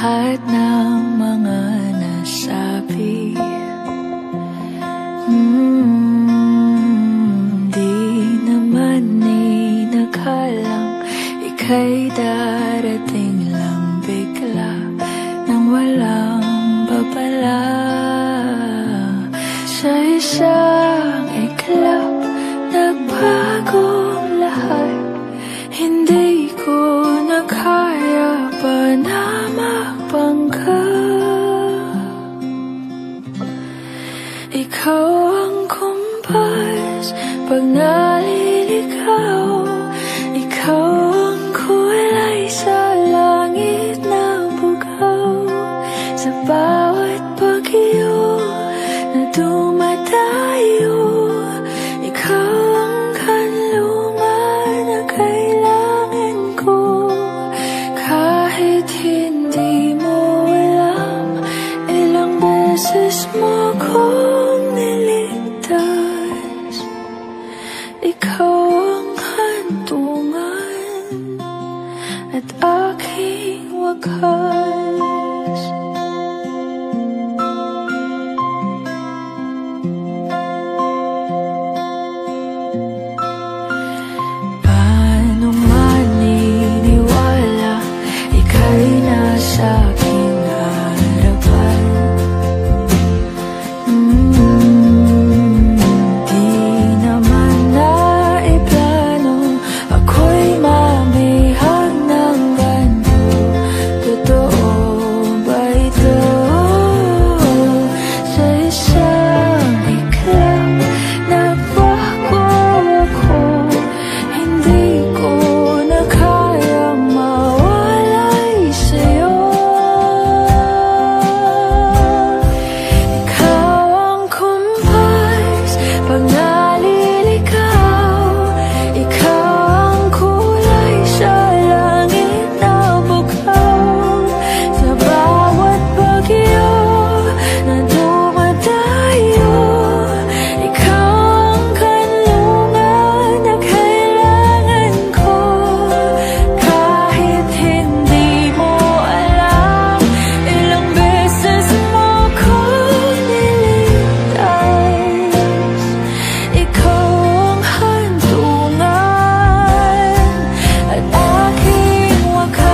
lahat ng mga nasabi. Di naman inakalang ika'y darating lang bigla nang walang babala. Sa isang iglap, nagbagong lahat. Hindi ko na kaya pa na magpangka. Ikaw ang kumpas pag naliligaw. Ikaw ang kulay sa langit na bugaw. Sa bawat bagyo na dumadayo, ikaw ang kanluman na kailangan ko. Kahit hindi mo alam, ilang beses mo kong niligtas. Ikaw ang hantungan at aking wakas. Paano maniniwala ika'y nasa aking harapan? Di naman naiplano, ako'y mamihag ng ganito. Totoo ba ito? Sa isang iglap, nagbago ako. Hindi ko na kayang mawalay sa'yo. Ikaw ang kumpas pag naliligaw. Ikaw ang kulay sa langit na bugaw. Sa bawat bagyo na dumadayo, ikaw ang kanlungan na kailangan ko. Kahit hindi mo alam, ilang beses mo kong niligtas. Ikaw ang hantungan at aking wakas.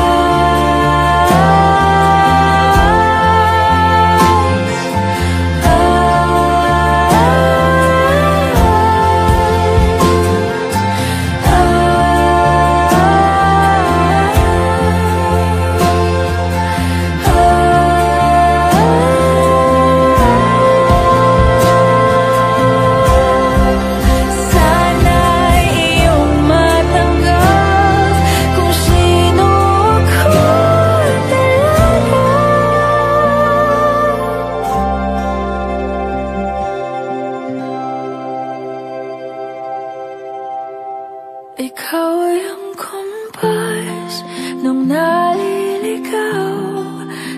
Sana'y iyong matanggap kung sino ako talaga. Ikaw ang kumpas nung naliligaw.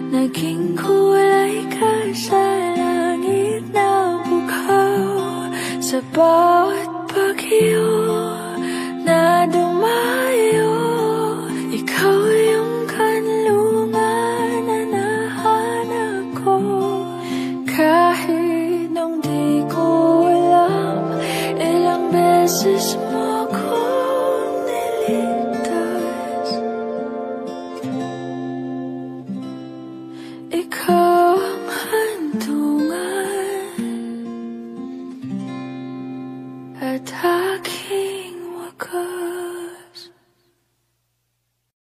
Naging kulay ka sa langit na bugaw. Sa bawat bagyo na dumayo, ikaw yung kanlungan na nahanap ko. Kahit nung di ko alam, ilang beses mo kong niligtas.